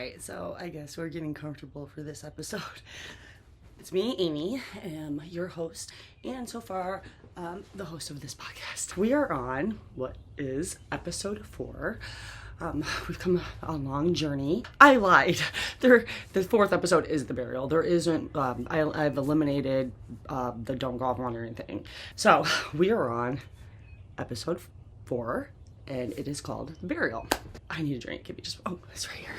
Alright, so I guess we're getting comfortable for this episode. It's me, Amy, am your host, and so far, the host of this podcast. We are on what is episode 4. We've come a long journey. I lied. The 4th episode is the burial. There isn't, I've eliminated the don't go off wandering thing. So we are on episode 4, and it is called the burial. I need a drink. Give me just, oh, it's right here.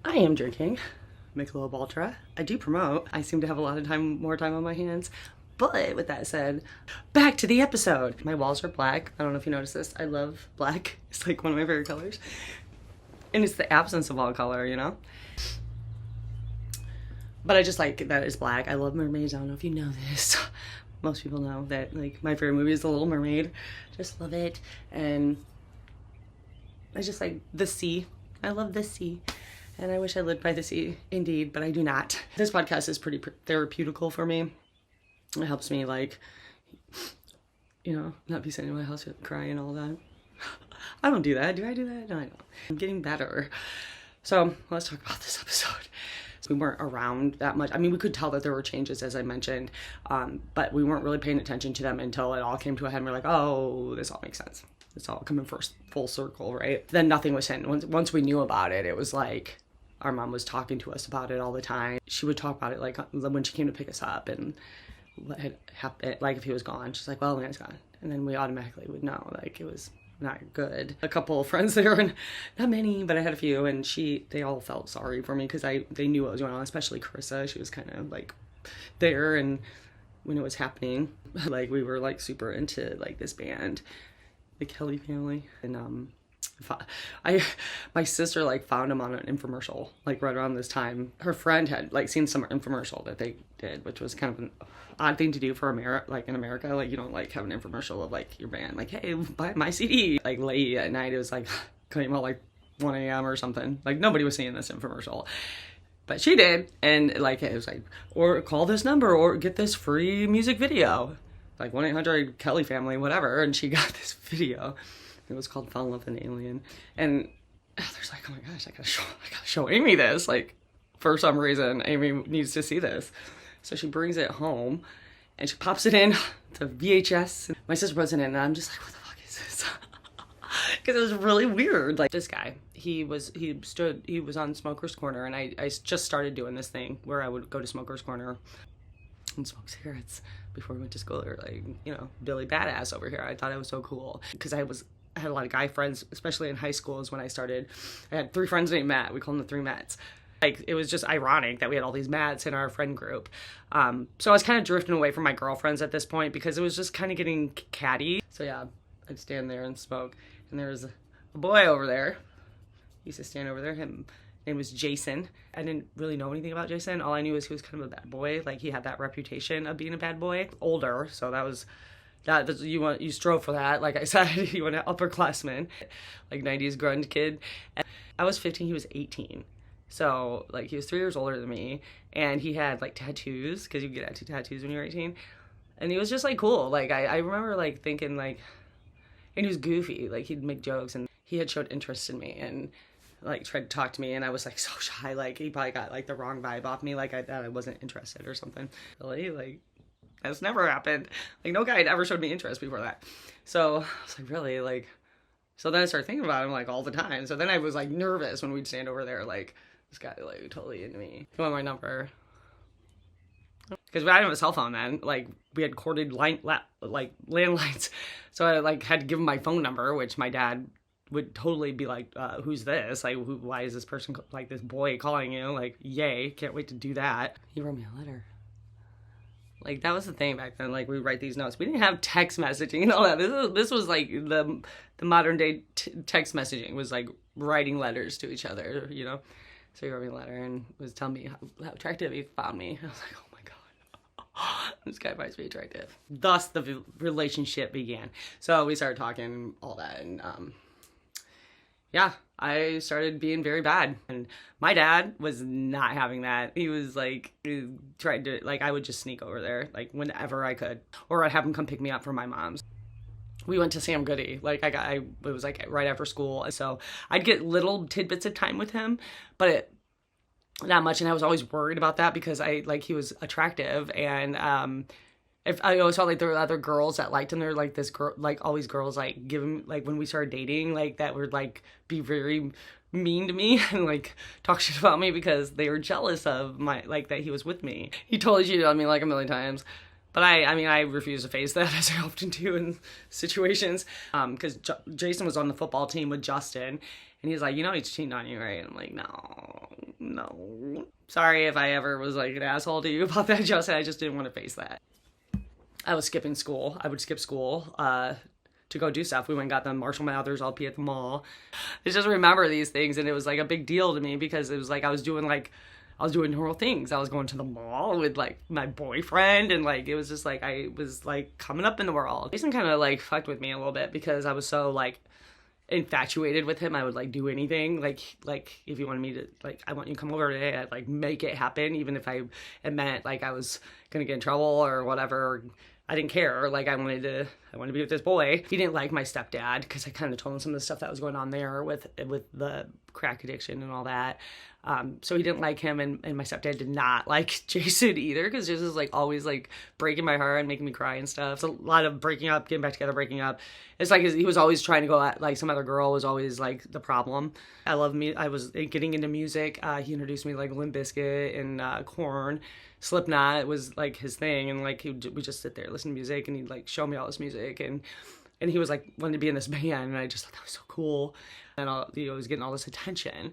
I am drinking Michelob Ultra. I do promote. I seem to have a lot of more time on my hands. But with that said, back to the episode. My walls are black. I don't know if you noticed this. I love black. It's like one of my favorite colors. And it's the absence of all color, you know? But I just like that it's black. I love mermaids. I don't know if you know this. Most people know that, like, my favorite movie is The Little Mermaid. Just love it. And I just like the sea. I love the sea. And I wish I lived by the sea, indeed, but I do not. This podcast is pretty therapeutical for me. It helps me, like, you know, not be sitting in my house crying all the time. I don't do that. Do I do that? No, I don't. I'm getting better. So let's talk about this episode. We weren't around that much. I mean, we could tell that there were changes, as I mentioned, but we weren't really paying attention to them until it all came to a head and we're like, oh, this all makes sense. It's all coming first, full circle, right? Then nothing was in. Once we knew about it, it was like our mom was talking to us about it all the time. She would talk about it like when she came to pick us up and what had happened, like if he was gone. She's like, well, Leanne's gone. And then we automatically would know, like, it was not good. A couple of friends there, and not many, but I had a few, and they all felt sorry for me because they knew what was going on, especially Carissa. She was kind of like there, and when it was happening, like we were like super into like this band, the Kelly family, and my sister like found him on an infomercial like right around this time. Her friend had like seen some infomercial that they did, which was kind of an odd thing to do for America. Like in America, like you don't like have an infomercial of like your band, like, hey, buy my CD. Like late at night, it was like came out like 1 a.m. or something. Like nobody was seeing this infomercial, but she did, and like it was like, or call this number or get this free music video, like 1-800 Kelly family, whatever. And she got this video. It was called Fell in Love with an Alien. And there's like, oh my gosh, I gotta show Amy this. Like, for some reason, Amy needs to see this. So she brings it home and she pops it in to VHS. My sister puts it in and I'm just like, what the fuck is this? Because it was really weird. Like this guy, he was on Smoker's Corner, and I just started doing this thing where I would go to Smoker's Corner and smoke cigarettes before we went to school. Or like, you know, Billy Badass over here. I thought it was so cool because I had a lot of guy friends, especially in high school is when I started. I had 3 friends named Matt. We call them the 3 Matts. Like, it was just ironic that we had all these Matts in our friend group. So I was kind of drifting away from my girlfriends at this point because it was just kind of getting catty. So yeah, I'd stand there and smoke. And there was a boy over there. He used to stand over there. His name was Jason. I didn't really know anything about Jason. All I knew was he was kind of a bad boy. Like, he had that reputation of being a bad boy. Older, so that was... you strove for that. Like I said, you went an upperclassman, like 90s grunge kid. And I was 15, he was 18. So like he was 3 years older than me, and he had like tattoos, because you get tattoos when you're 18. And he was just like cool. Like I remember like thinking like, and he was goofy. Like he'd make jokes, and he had showed interest in me and like tried to talk to me, and I was like so shy. Like he probably got like the wrong vibe off me. Like I thought I wasn't interested or something. Really, like. That's never happened. Like, no guy had ever showed me interest before that. So, I was like, really? Like, so then I started thinking about him, like, all the time. So then I was, like, nervous when we'd stand over there, like, this guy, like, totally into me. You want my number? Because I didn't have a cell phone then. Like, we had corded, landlines. So I, like, had to give him my phone number, which my dad would totally be like, who's this? Like, why is this person, like, this boy calling you? Like, yay, can't wait to do that. He wrote me a letter. Like, that was the thing back then. Like, we write these notes. We didn't have text messaging and all that. This was like, the modern day text messaging was, like, writing letters to each other, you know? So he wrote me a letter and was telling me how attractive he found me. I was like, oh my God. This guy finds me attractive. Thus, the relationship began. So we started talking and all that. And, yeah, I started being very bad. And my dad was not having that. He was like, he tried to, like, I would just sneak over there, like, whenever I could. Or I'd have him come pick me up from my mom's. We went to Sam Goody. Like, it was like right after school. So I'd get little tidbits of time with him, but not much. And I was always worried about that because he was attractive. And, if I always felt like there were other girls that liked him, there were like this girl, like all these girls like give him, like when we started dating, like that would like be very mean to me and like talk shit about me because they were jealous of my, like, that he was with me. He totally cheated on me like a million times. But I mean, I refuse to face that, as I often do in situations. Because Jason was on the football team with Justin, and he's like, you know, he's cheating on you, right? And I'm like, no. Sorry if I ever was like an asshole to you about that, Justin. I just didn't want to face that. I was skipping school. I would skip school to go do stuff. We went and got the Marshall Mathers LP at the mall. I just remember these things, and it was like a big deal to me because it was like I was doing normal things. I was going to the mall with like my boyfriend, and like it was just like I was like coming up in the world. Jason kind of like fucked with me a little bit because I was so like infatuated with him. I would like do anything, like if you wanted me to, like, I want you to come over today, I'd like make it happen, even if it meant like I was gonna get in trouble or whatever. I didn't care. Like I wanted to be with this boy. He didn't like my stepdad because I kind of told him some of the stuff that was going on there with the crack addiction and all that. So he didn't like him, and my stepdad did not like Jason either, because Jason was like always like breaking my heart and making me cry and stuff. It's a lot of breaking up, getting back together, breaking up. It's like he was always trying to go at, like, some other girl was always like the problem. I was getting into music. He introduced me to like Limp Bizkit and Korn. Slipknot was like his thing, and like we just sit there, listen to music, and he'd like show me all this music, and he was like wanted to be in this band, and I just thought that was so cool, and he was getting all this attention.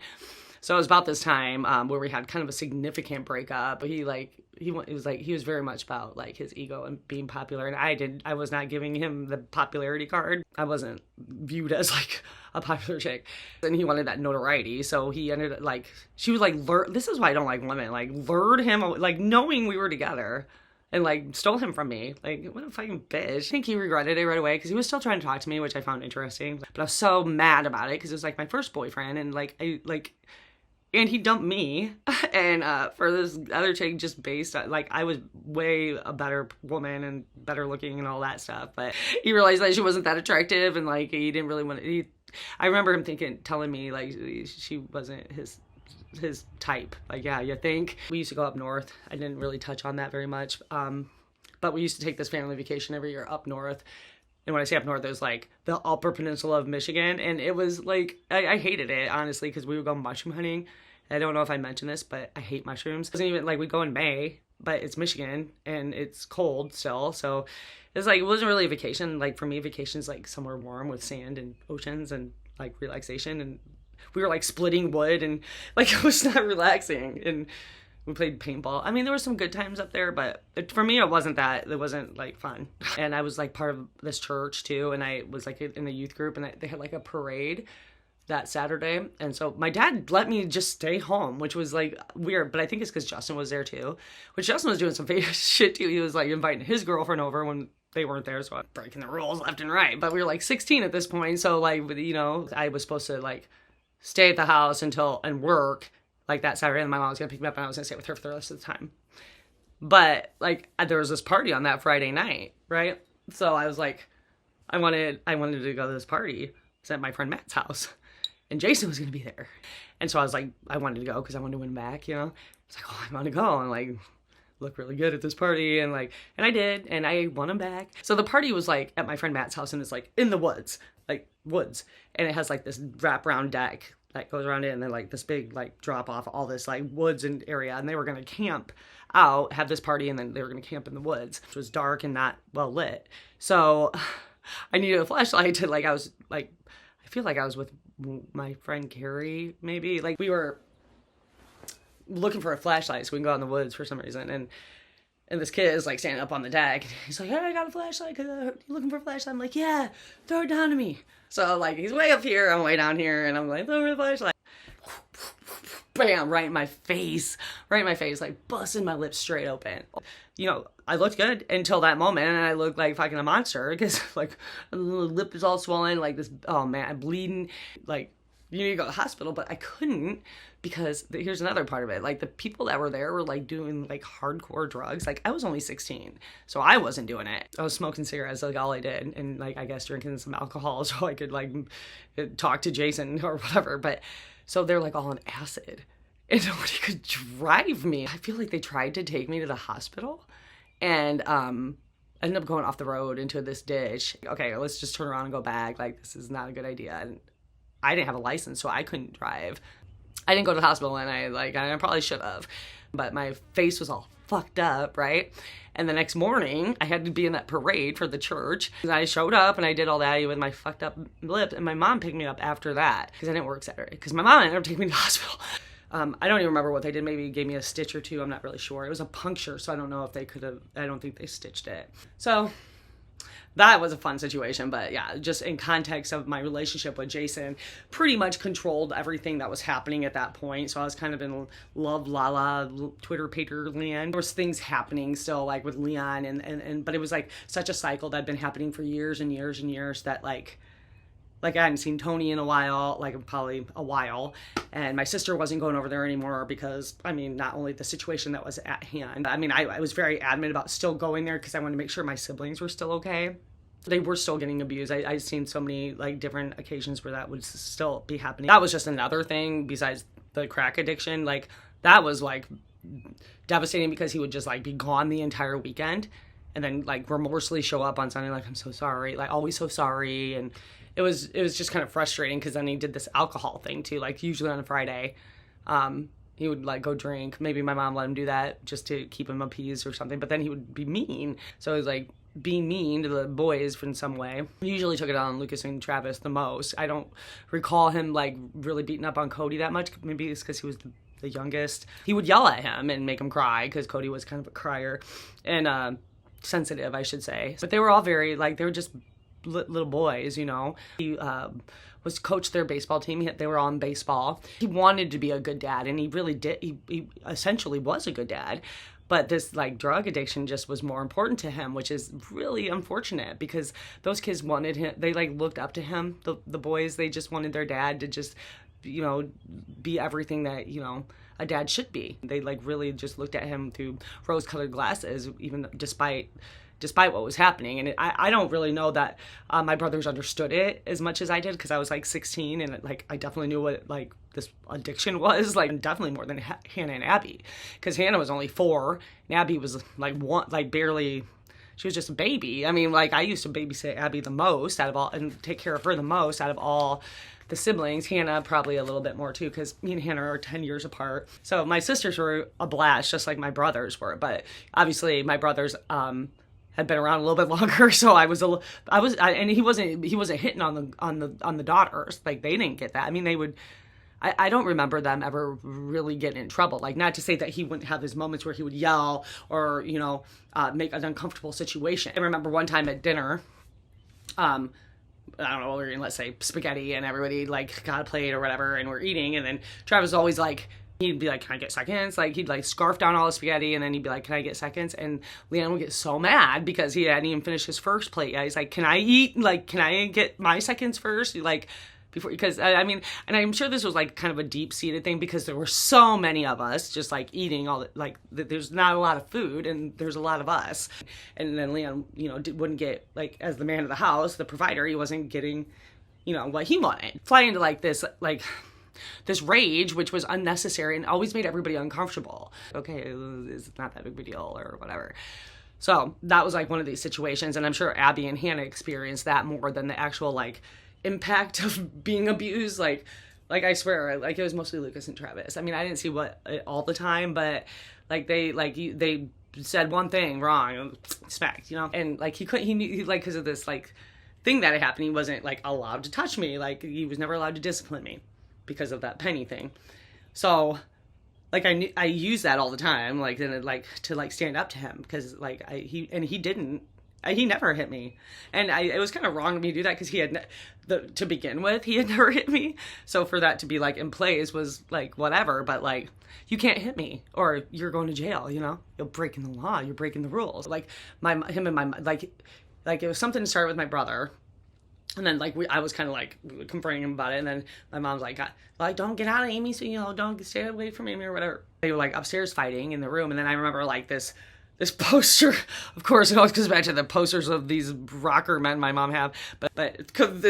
So it was about this time where we had kind of a significant breakup. He was very much about like his ego and being popular, and I was not giving him the popularity card. I wasn't viewed as like a popular chick, and he wanted that notoriety. So he ended up like, she was like, this is why I don't like women, like lured him, like knowing we were together, and like stole him from me. Like, what a fucking bitch. I think he regretted it right away because he was still trying to talk to me, which I found interesting. But I was so mad about it because it was like my first boyfriend, and and he dumped me, and for this other chick, just based on, like, I was way a better woman and better looking and all that stuff, but he realized that she wasn't that attractive, and like he didn't really want to. I remember him telling me like she wasn't his type. Like, yeah, you think? We used to go up north. I didn't really touch on that very much, but we used to take this family vacation every year up north. And when I say up north, there's like the Upper Peninsula of Michigan. And it was like, I hated it, honestly, because we would go mushroom hunting. I don't know if I mentioned this, but I hate mushrooms. It wasn't even like, we'd go in May, but it's Michigan and it's cold still. So it's like, it wasn't really a vacation. Like for me, vacation's like somewhere warm with sand and oceans and like relaxation. And we were like splitting wood, and like it was not relaxing. And we played paintball. I mean, there were some good times up there, but for me, it wasn't like fun. And I was like part of this church too, and I was like in the youth group, and they had like a parade that Saturday. And so my dad let me just stay home, which was like weird, but I think it's because Justin was there too, which Justin was doing some shit too. He was like inviting his girlfriend over when they weren't there, so I'm breaking the rules left and right. But we were like 16 at this point, so like, you know, I was supposed to like stay at the house and work like that Saturday, and my mom was gonna pick me up, and I was gonna stay with her for the rest of the time. But like there was this party on that Friday night, right? So I was like, I wanted to go to this party. It's at my friend Matt's house, and Jason was gonna be there. And so I was like, I wanted to go because I wanted to win back, you know. It's like, oh, I want to go and like look really good at this party, and I did, and I won him back. So the party was like at my friend Matt's house, and it's like in the woods, and it has like this wraparound deck that goes around it, and then like this big like drop off all this like woods and area, and they were gonna camp out, have this party, and then they were gonna camp in the woods, which was dark and not well lit. So I needed a flashlight to like, I feel like I was with my friend Carrie, maybe, like we were looking for a flashlight so we can go out in the woods for some reason, and this kid is like standing up on the deck, and he's like, hey, I got a flashlight, you looking for a flashlight? I'm like, yeah, throw it down to me. So like he's way up here, I'm way down here, and I'm like, throw me the flashlight. Bam, right in my face, like busting my lips straight open. You know, I looked good until that moment, and I looked like fucking a monster because like the lip is all swollen, like this, oh man, I'm bleeding, like you need to go to the hospital, but I couldn't because here's another part of it. Like the people that were there were like doing like hardcore drugs. Like I was only 16, so I wasn't doing it. I was smoking cigarettes, like all I did, and like I guess drinking some alcohol so I could like talk to Jason or whatever. But so they're like all on acid, and nobody could drive me. I feel like they tried to take me to the hospital, and I ended up going off the road into this ditch. Okay, let's just turn around and go back. Like, this is not a good idea. And I didn't have a license, so I couldn't drive. I didn't go to the hospital, and I probably should have, but my face was all fucked up, right? And the next morning, I had to be in that parade for the church. I showed up, and I did all that with my fucked up lip, and my mom picked me up after that, because I didn't work Saturday, because my mom ended up taking me to the hospital. I don't even remember what they did. Maybe gave me a stitch or two. I'm not really sure. It was a puncture, so I don't know if they could have, I don't think they stitched it. So that was a fun situation, but yeah, just in context of my relationship with Jason, pretty much controlled everything that was happening at that point. So I was kind of in love, la Twitter pater land. There was things happening still, like with Leon, and but it was like such a cycle that had been happening for years and years and years that like I hadn't seen Tony in a while, like probably a while, and my sister wasn't going over there anymore because, I mean, not only the situation that was at hand, I mean, I was very adamant about still going there because I wanted to make sure my siblings were still okay. They were still getting abused. I've seen so many like different occasions where that would still be happening. That was just another thing besides the crack addiction. Like, that was like devastating because he would just like be gone the entire weekend and then like remorselessly show up on Sunday like, I'm so sorry, like always so sorry. And it was just kind of frustrating because then he did this alcohol thing too, like usually on a Friday. He would like go drink. Maybe my mom let him do that just to keep him appeased or something, but then he would be mean. So it was like being mean to the boys in some way. He usually took it on Lucas and Travis the most. I don't recall him like really beating up on Cody that much. Maybe it's because he was the youngest. He would yell at him and make him cry because Cody was kind of a crier and sensitive, I should say. But they were all very like, they were just little boys, you know. He was coached their baseball team. They were all in baseball. He wanted to be a good dad, and he really did. He essentially was a good dad. But this like drug addiction just was more important to him, which is really unfortunate because those kids wanted him. They like looked up to him. The boys, they just wanted their dad to just, you know, be everything that, you know, a dad should be. They like really just looked at him through rose-colored glasses, even despite what was happening. And I don't really know that my brothers understood it as much as I did because I was like 16 and like I definitely knew what like this addiction was, like definitely more than Hannah and Abby, because Hannah was only 4 and Abby was like barely, she was just a baby. I mean, like I used to babysit Abby the most out of all and take care of her the most out of all the siblings. Hannah probably a little bit more too because me and Hannah are 10 years apart. So my sisters were a blast just like my brothers were, but obviously my brothers had been around a little bit longer, so and he wasn't hitting on the daughters. Like they didn't get that. I mean, they would. I don't remember them ever really getting in trouble. Like, not to say that he wouldn't have his moments where he would yell or, you know, make an uncomfortable situation. I remember one time at dinner, I don't know, we were eating, let's say, spaghetti, and everybody like got a plate or whatever, and we're eating, and then Travis was always like, he'd be like, can I get seconds? Like, he'd like scarf down all the spaghetti, and then he'd be like, can I get seconds? And Leon would get so mad because he hadn't even finished his first plate yet. He's like, can I eat? Like, can I get my seconds first? Like, before, because I mean, and I'm sure this was like kind of a deep-seated thing because there were so many of us just like eating all the, like, there's not a lot of food and there's a lot of us. And then Leon, you know, wouldn't get, like, as the man of the house, the provider, he wasn't getting, you know, what he wanted. Fly into like this rage, which was unnecessary and always made everybody uncomfortable. Okay, it's not that big of a deal or whatever. So that was like one of these situations, and I'm sure Abby and Hannah experienced that more than the actual like impact of being abused. Like I swear, like it was mostly Lucas and Travis. I mean, I didn't see what all the time, but like they said one thing wrong, smacked, you know, and like he knew, like, because of this like thing that had happened, he wasn't like allowed to touch me. Like he was never allowed to discipline me because of that penny thing. So like I use that all the time, like then like to like stand up to him because like he never hit me, and it was kind of wrong of me to do that because he had to begin with he had never hit me. So for that to be like in place was like whatever, but like you can't hit me or you're going to jail. You know, you're breaking the law, you're breaking the rules. Like him and my like it was something to start with my brother. And then, like, I was kind of, like, confronting him about it. And then my mom's like, don't get out of Amy, so, you know, don't stay away from Amy or whatever. They were, like, upstairs fighting in the room. And then I remember, like, this poster. Of course, it always goes back to the posters of these rocker men my mom have. But then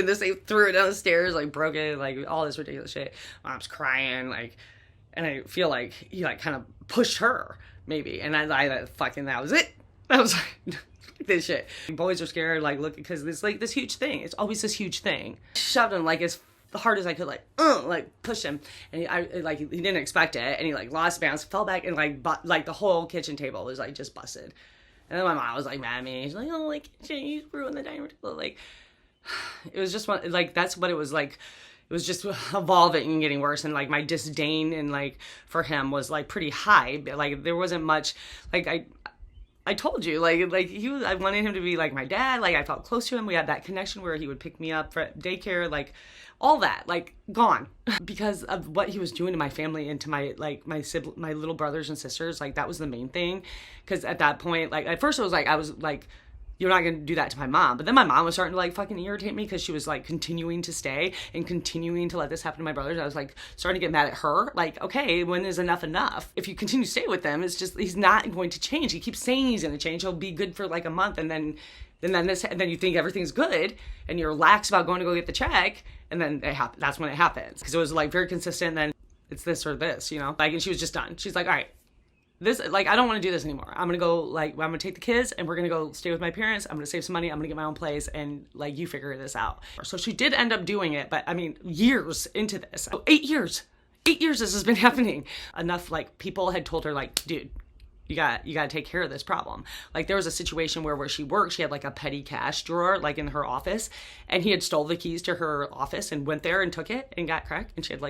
they threw it down the stairs, like, broke it, like, all this ridiculous shit. Mom's crying, like. And I feel like he like kind of pushed her maybe. And I fucking, that was it. I was like, this shit. Boys are scared, like, look, because it's like this huge thing. It's always this huge thing. Shoved him like as hard as I could, like push him. And he didn't expect it. And he like lost balance, fell back, and like the whole kitchen table was like just busted. And then my mom was like mad at me. She's like, oh, like, you ruined the dining room table. Like, it was just one, like, that's what it was like. It was just evolving and getting worse, and like my disdain and like for him was like pretty high. But, like, there wasn't much. Like I told you, like he was. I wanted him to be like my dad. Like I felt close to him. We had that connection where he would pick me up for daycare. Like all that, like gone because of what he was doing to my family and to my like my little brothers and sisters. Like that was the main thing. Because at that point, like at first it was like I was like, you're not going to do that to my mom. But then my mom was starting to like fucking irritate me because she was like continuing to stay and continuing to let this happen to my brothers. I was like starting to get mad at her. Like, okay, when is enough enough? If you continue to stay with them, it's just, he's not going to change. He keeps saying he's going to change. He'll be good for like a month. And then you think everything's good and you're lax about going to go get the check. And then that's when it happens. Because it was like very consistent. And then it's this or this, you know, like, and she was just done. She's like, all right. This, like, I don't want to do this anymore. I'm going to go, like, I'm going to take the kids and we're going to go stay with my parents. I'm going to save some money. I'm going to get my own place and, like, you figure this out. So she did end up doing it, but, I mean, years into this. 8 years. 8 years this has been happening. Enough, like, people had told her, like, dude, you got to take care of this problem. Like, there was a situation where she worked, she had, like, a petty cash drawer, like, in her office, and he had stole the keys to her office and went there and took it and got cracked, and she had,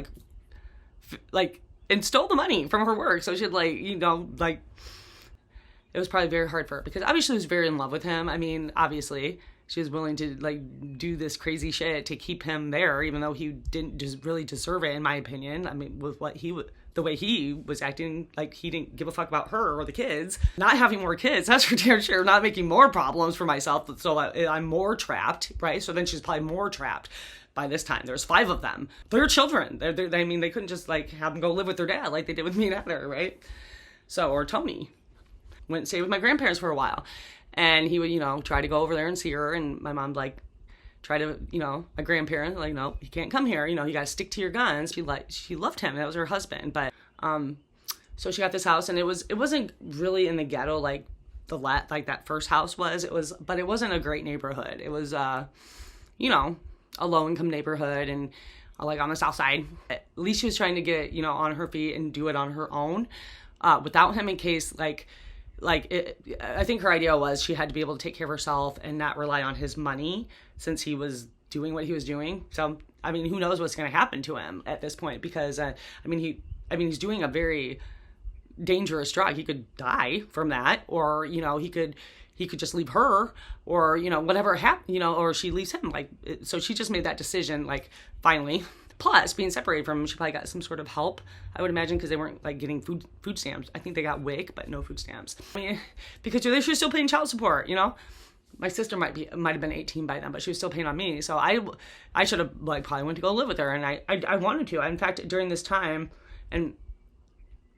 like, and stole the money from her work. So she had like, you know, like, it was probably very hard for her because obviously she was very in love with him. I mean, obviously she was willing to like do this crazy shit to keep him there, even though he didn't just really deserve it, in my opinion. I mean, with what the way he was acting, like he didn't give a fuck about her or the kids. Not having more kids, that's for damn sure. Not making more problems for myself, so I'm more trapped, right? So then she's probably more trapped. By this time, there's 5 of them. They're children. I mean, they couldn't just like have them go live with their dad like they did with me and Heather, right? So, or Tony went and stayed with my grandparents for a while, and he would, you know, try to go over there and see her, and my mom like try to, you know, my grandparents like, no, you can't come here. You know, you got to stick to your guns. She loved him. That was her husband, but so she got this house, and it wasn't really in the ghetto like like that first house was. But it wasn't a great neighborhood. It was, you know, a low-income neighborhood and like on the south side. At least she was trying to get, you know, on her feet and do it on her own without him, in case I think her idea was she had to be able to take care of herself and not rely on his money since he was doing what he was doing. So I mean, who knows what's going to happen to him at this point, because I mean he's doing a very dangerous drug. He could die from that, or, you know, he could just leave her, or, you know, whatever happened, you know, or she leaves him. Like, so she just made that decision, like, finally. Plus, being separated from him, she probably got some sort of help, I would imagine, because they weren't, like, getting food stamps. I think they got WIC, but no food stamps. I mean, because she was still paying child support, you know? My sister might have been 18 by then, but she was still paying on me. So I should have, like, probably went to go live with her, and I wanted to. In fact, during this time, and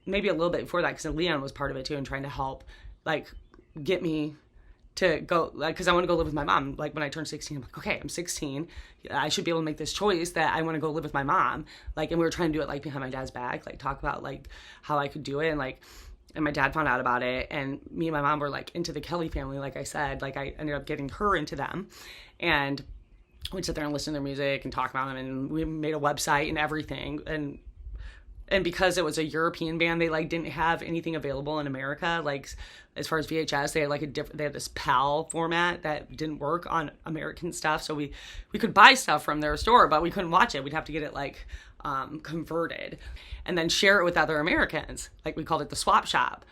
maybe a little bit before that, because Leon was part of it, too, and trying to help, like, get me to go, like, because I want to go live with my mom. Like, when I turned 16, I'm like, okay, I'm 16. I should be able to make this choice that I want to go live with my mom. Like, and we were trying to do it, like, behind my dad's back, like, talk about, like, how I could do it. And, like, and my dad found out about it. And me and my mom were, like, into the Kelly family, like I said. Like, I ended up getting her into them. And we'd sit there and listen to their music and talk about them. And we made a website and everything. And because it was a European band, they, like, didn't have anything available in America. Like, as far as VHS, they had, like, they had this PAL format that didn't work on American stuff. So we could buy stuff from their store, but we couldn't watch it. We'd have to get it, like, converted and then share it with other Americans. Like, we called it the swap shop.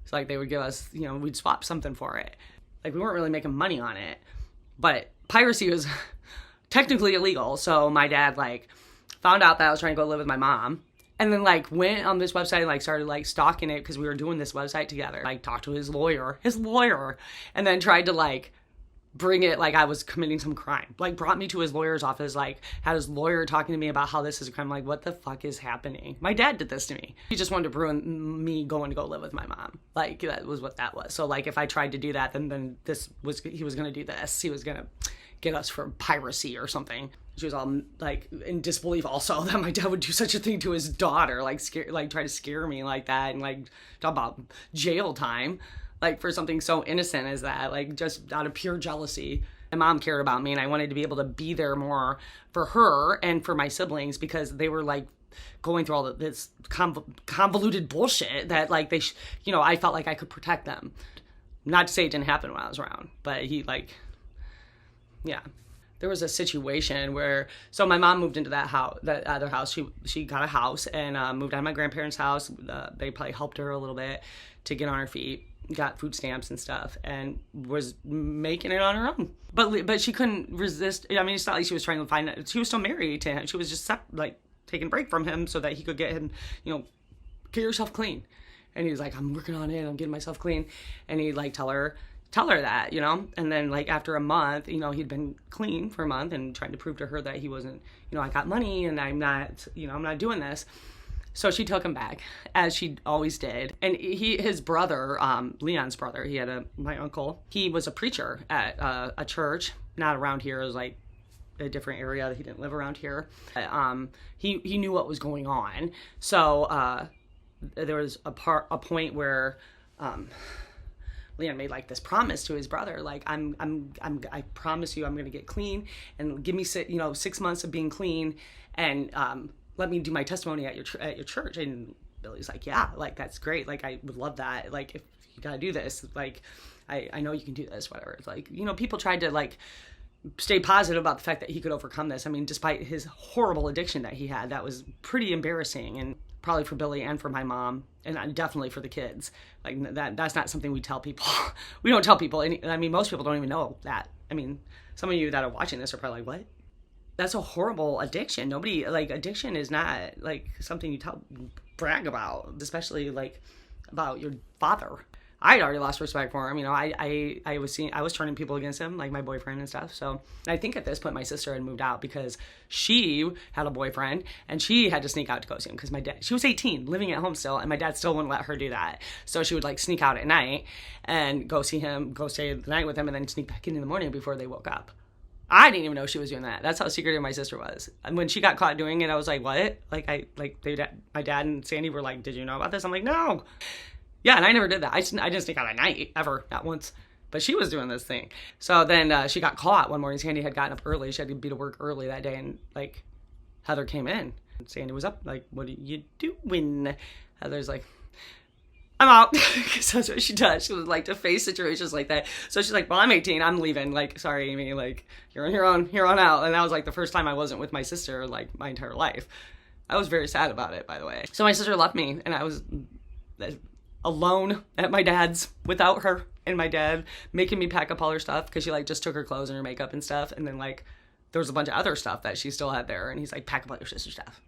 So, like, they would give us, you know, we'd swap something for it. Like, we weren't really making money on it. But piracy was technically illegal. So my dad, like, found out that I was trying to go live with my mom. And then, like, went on this website and, like, started, like, stalking it because we were doing this website together. Like, talked to his lawyer, and then tried to, like, bring it like I was committing some crime. Like, brought me to his lawyer's office, like, had his lawyer talking to me about how this is a crime. Like, what the fuck is happening? My dad did this to me. He just wanted to ruin me going to go live with my mom. Like, that was what that was. So, like, if I tried to do that, then he was going to do this. He was going to get us for piracy or something. She was all like in disbelief also that my dad would do such a thing to his daughter, like try to scare me like that, and like talk about jail time, like for something so innocent as that, like just out of pure jealousy. My mom cared about me, and I wanted to be able to be there more for her and for my siblings, because they were like going through all of this convoluted bullshit that like I felt like I could protect them. Not to say it didn't happen when I was around, but yeah. There was a situation where, so my mom moved into that other house. She got a house and moved out of my grandparents' house. They probably helped her a little bit to get on her feet, got food stamps and stuff, and was making it on her own. But she couldn't resist. I mean, it's not like she was trying to find it. She was still married to him. She was just taking a break from him so that he could get him, get yourself clean. And he was like, I'm working on it. I'm getting myself clean. And he'd like tell her that, and then like after a month, he'd been clean for a month and trying to prove to her that he wasn't, I got money and I'm not, I'm not doing this. So she took him back, as she always did. And his brother, Leon's brother, my uncle, he was a preacher at a church, not around here. It was like a different area. He didn't live around here. He knew what was going on. So there was a point where Leon made like this promise to his brother, like I promise you I'm gonna get clean, and give me 6 months of being clean, and let me do my testimony at your church. And Billy's like, yeah, like that's great, like I would love that, like if you gotta do this, like I know you can do this, whatever. It's like, people tried to like stay positive about the fact that he could overcome this. I mean, despite his horrible addiction that he had, that was pretty embarrassing, and probably for Billy and for my mom, and definitely for the kids. Like that's not something we tell people. We don't tell people. I mean, most people don't even know that. I mean, some of you that are watching this are probably like, what? That's a horrible addiction. Nobody, like, addiction is not like something you brag about, especially like about your father. I had already lost respect for him. I was turning people against him, like my boyfriend and stuff. So I think at this point my sister had moved out because she had a boyfriend and she had to sneak out to go see him, because she was 18, living at home still, and my dad still wouldn't let her do that. So she would like sneak out at night and go see him, go stay the night with him, and then sneak back in the morning before they woke up. I didn't even know she was doing that. That's how secretive my sister was. And when she got caught doing it, I was like, what? My dad and Sandy were like, did you know about this? I'm like, no. Yeah, and I never did that. I didn't sneak out at night, ever, not once. But she was doing this thing. So then she got caught one morning. Sandy had gotten up early. She had to be to work early that day. And, like, Heather came in. Sandy was up, like, what are you doing? Heather's like, I'm out. Because that's what she does. She would like to face situations like that. So she's like, well, I'm 18. I'm leaving. Like, sorry, Amy. Like, you're on your own. Here on out. And that was, like, the first time I wasn't with my sister, like, my entire life. I was very sad about it, by the way. So my sister left me. And I was alone at my dad's without her, and my dad making me pack up all her stuff, because she like just took her clothes and her makeup and stuff, and then like there was a bunch of other stuff that she still had there, and he's like, pack up all your sister's stuff.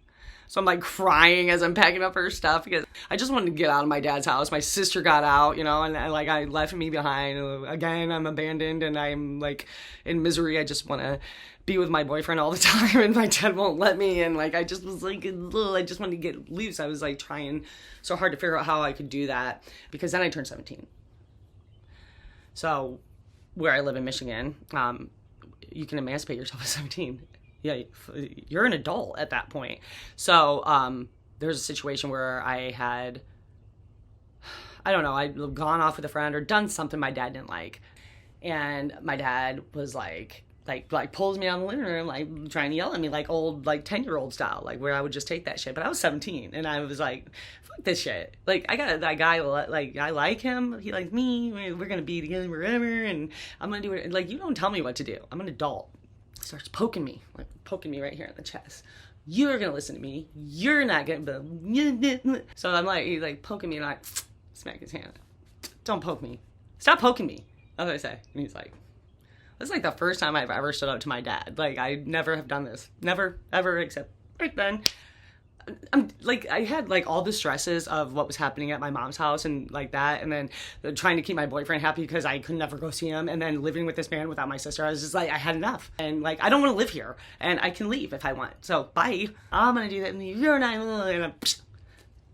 So I'm like crying as I'm packing up her stuff, because I just wanted to get out of my dad's house. My sister got out, and like I left me behind. Again, I'm abandoned and I'm like in misery. I just want to be with my boyfriend all the time, and my dad won't let me, and like I just was like, ugh, I just wanted to get loose. I was like trying so hard to figure out how I could do that, because then I turned 17. So where I live in Michigan, you can emancipate yourself at 17. Yeah, you're an adult at that point. So there's a situation where I'd gone off with a friend or done something my dad didn't like, and my dad was like pulls me out of the living room, like trying to yell at me like old, like 10-year-old style, like where I would just take that shit. But I was 17 and I was like, fuck this shit. Like I got that guy, like I like him, he likes me, we're gonna be together forever, and I'm gonna do it. Like, you don't tell me what to do. I'm an adult. He starts poking me right here in the chest. You're gonna listen to me. You're not gonna. So I'm like, he's like poking me, and I smack his hand. Don't poke me. Stop poking me. That's what I say. And he's like, this is like the first time I've ever stood up to my dad. Like, I never have done this. Never, ever, except right then. I'm like, I had like all the stresses of what was happening at my mom's house and like that, and then trying to keep my boyfriend happy because I could never go see him, and then living with this man without my sister. I was just like, I had enough, and like I don't want to live here, and I can leave if I want. So bye. I'm gonna do that, and you're not. And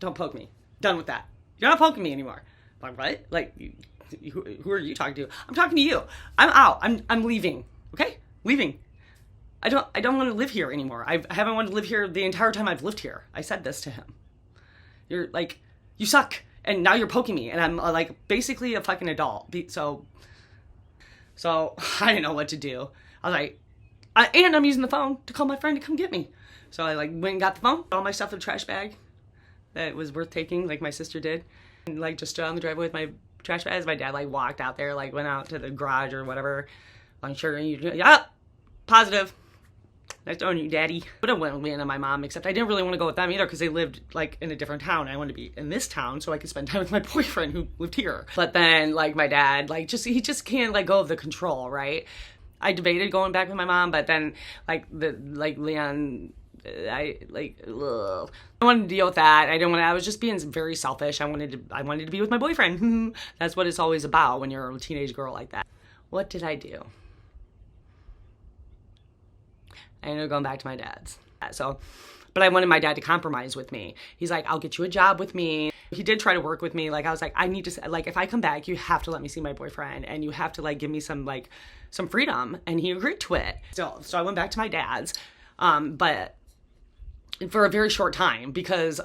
don't poke me. Done with that. You're not poking me anymore. Like, what? Like, who are you talking to? I'm talking to you. I'm out. I'm leaving. Okay, leaving. I don't want to live here anymore. I haven't wanted to live here the entire time I've lived here. I said this to him. You're like, you suck. And now you're poking me. And I'm like basically a fucking adult. So I didn't know what to do. I was like, and I'm using the phone to call my friend to come get me. So I like went and got the phone, all my stuff in a trash bag that was worth taking, like my sister did. And like just stood on the driveway with my trash bags. My dad like walked out there, like went out to the garage or whatever. I'm sure yeah, positive. Nice to own you, Daddy. Would have went with me and my mom, except I didn't really want to go with them either because they lived like in a different town. I wanted to be in this town so I could spend time with my boyfriend who lived here. But then like my dad, like he just can't let go of the control, right? I debated going back with my mom, but then Leon, I wanted to deal with that. I was just being very selfish. I wanted to be with my boyfriend. That's what it's always about when you're a teenage girl like that. What did I do? I ended up going back to my dad's. But I wanted my dad to compromise with me. He's like, I'll get you a job with me. He did try to work with me. Like, I was like, I need to, like, if I come back, you have to let me see my boyfriend and you have to like give me some freedom. And he agreed to it. So I went back to my dad's, but for a very short time because,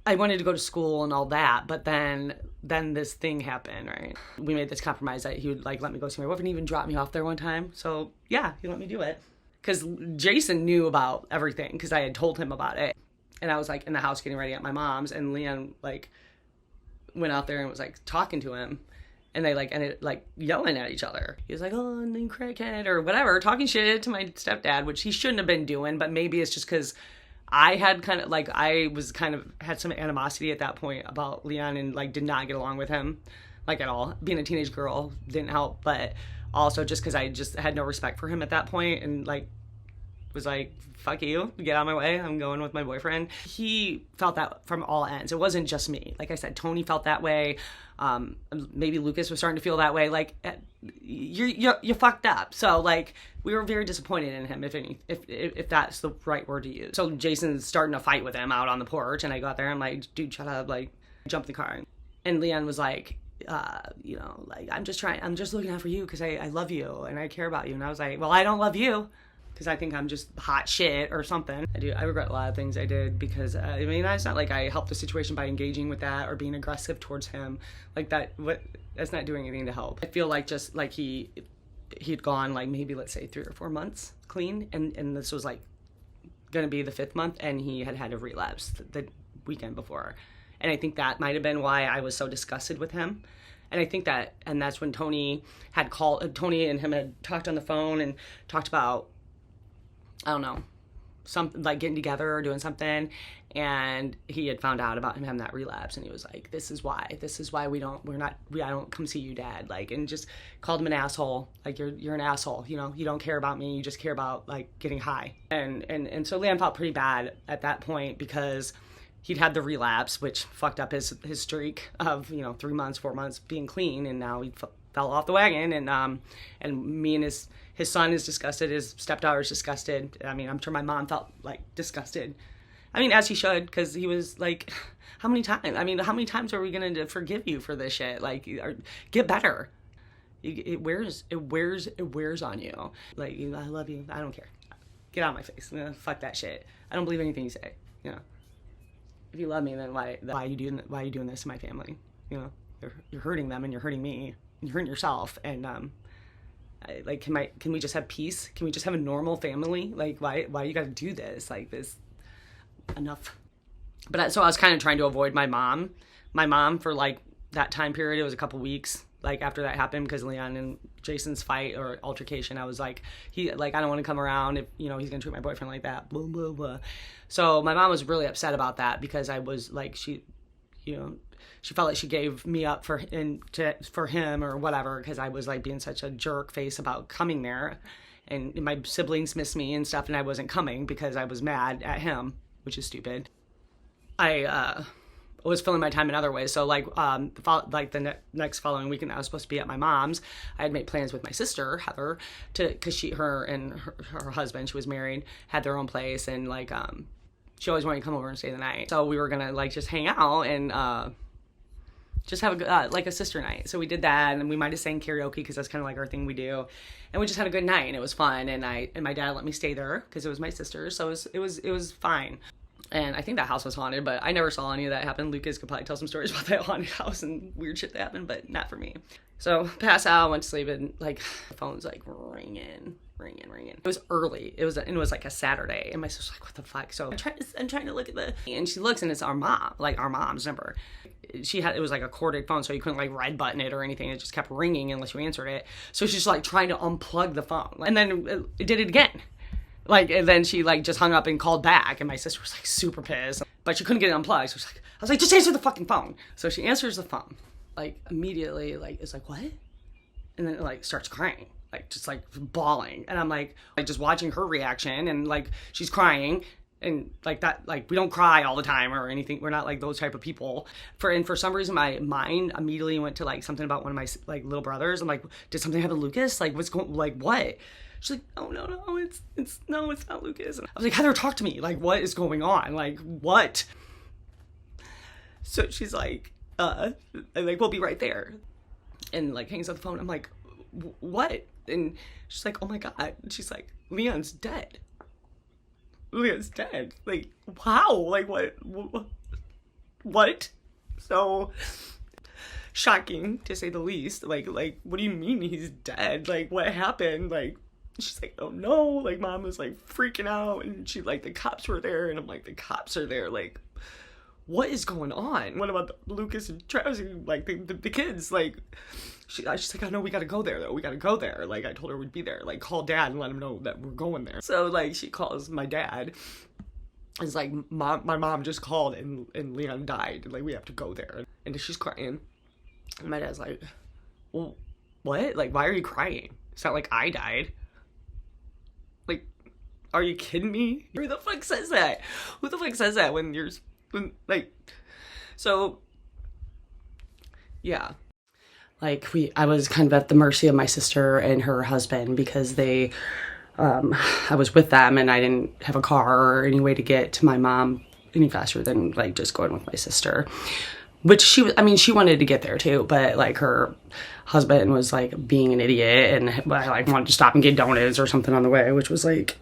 I wanted to go to school and all that, but then this thing happened, right? We made this compromise that he would like let me go see my boyfriend, even drop me off there one time. So yeah, he let me do it. Because Jason knew about everything because I had told him about it. And I was like in the house getting ready at my mom's, and Leon like went out there and was like talking to him. And they like ended like yelling at each other. He was like, oh, and then crackhead or whatever, talking shit to my stepdad, which he shouldn't have been doing, but maybe it's just because I had had some animosity at that point about Leon and like did not get along with him like at all. Being a teenage girl didn't help, but also just because I just had no respect for him at that point and like was like, fuck you, get out of my way, I'm going with my boyfriend. He felt that from all ends. It wasn't just me. Like I said, Tony felt that way. Maybe Lucas was starting to feel that way. Like you fucked up. So like we were very disappointed in him, if that's the right word to use. So Jason's starting to fight with him out on the porch, and I go out there and I'm like, dude, shut up, like jump in the car. And Leon was like, like I'm just looking out for you because I love you and I care about you. And I was like, well, I don't love you because I think I'm just hot shit or something. I regret a lot of things I did because, I mean, it's not like I helped the situation by engaging with that or being aggressive towards him. Like that's not doing anything to help. I feel like just like he'd gone like maybe let's say 3 or 4 months clean, and this was like gonna be the 5th month, and he had a relapse the weekend before. And I think that might have been why I was so disgusted with him. And I think that's when Tony and him had talked on the phone and talked about, I don't know, something like getting together or doing something, and he had found out about him having that relapse, and he was like, this is why I don't come see you, Dad, like, and just called him an asshole, like you're an asshole, you know, you don't care about me, you just care about like getting high. And so Leon felt pretty bad at that point because he'd had the relapse, which fucked up his streak of, 3 months, 4 months being clean, and now he fell off the wagon, and me and his son is disgusted, his stepdaughter is disgusted. I mean, I'm sure my mom felt like disgusted. I mean, as he should, because he was like, how many times are we gonna forgive you for this shit? Like, get better. It wears on you. Like, I love you, I don't care. Get out of my face. Fuck that shit. I don't believe anything you say. If you love me, then why are you doing this to my family? You're hurting them, and you're hurting me, and you're hurting yourself, and can we just have peace? Can we just have a normal family? Like, why you gotta do this? Like, this, enough. But so I was kind of trying to avoid my mom for like that time period. It was a couple weeks like after that happened, because Leon and Jason's fight or altercation, I was like, I don't want to come around if, he's gonna treat my boyfriend like that, blah, blah, blah. So my mom was really upset about that, because I was like, she felt like she gave me up for him or whatever, because I was like being such a jerk face about coming there, and my siblings missed me and stuff, and I wasn't coming because I was mad at him, which is stupid. I was filling my time in other ways. So the next following weekend, I was supposed to be at my mom's. I had made plans with my sister Heather because her and her husband, she was married, had their own place, and she always wanted to come over and stay the night. So we were gonna just hang out, and just have a like a sister night. So we did that, and we might have sang karaoke because that's kind of like our thing we do. And we just had a good night, and it was fun. And my dad let me stay there because it was my sister, so it was fine. And I think that house was haunted, but I never saw any of that happen. Lucas could probably tell some stories about that haunted house and weird shit that happened, but not for me. So pass out, went to sleep, and like the phone's like ringing. It was early. It was like a Saturday, and my sister's like, "What the fuck?" So I'm trying to look at and she looks, and it's our mom's number. It was like a corded phone, so you couldn't like red button it or anything. It just kept ringing unless you answered it. So she's like trying to unplug the phone, and then it did it again. Like, and then she like just hung up and called back, and my sister was like super pissed, but she couldn't get it unplugged. So I was like, just answer the fucking phone. So she answers the phone, like immediately, like it's like, what? And then it like starts crying, like just like bawling, and I'm like just watching her reaction, and like she's crying, and like that, like we don't cry all the time or anything. We're not like those type of people. For some reason, my mind immediately went to like something about one of my like little brothers. I'm like, did something happen to Lucas? Like what's going? Like what? She's like, oh no, it's not Lucas. And I was like, Heather, talk to me. Like what is going on? Like what? So she's like, we'll be right there. And like hangs up the phone. I'm like, what? And she's like, oh my God. And she's like, Leon's dead. Like, wow. Like what? So shocking to say the least. Like, what do you mean he's dead? Like, what happened? Like, she's like, oh no. Like, mom was like freaking out, and she like, the cops were there, and I'm like, the cops are there. Like, what is going on? What about Lucas and Travis and like the kids? Like, she's like, oh no, we gotta go there though. We gotta go there. Like, I told her we'd be there. Like, call dad and let him know that we're going there. So like, she calls my dad. It's like, my mom just called and Leon died. Like, we have to go there. And she's crying. And my dad's like, well, what? Like, why are you crying? It's not like I died. Like, are you kidding me? Who the fuck says that? Who the fuck says that when like, so, yeah. Like, I was kind of at the mercy of my sister and her husband because I was with them and I didn't have a car or any way to get to my mom any faster than like just going with my sister. Which she wanted to get there too, but like her husband was like being an idiot, and I like wanted to stop and get donuts or something on the way, which was like,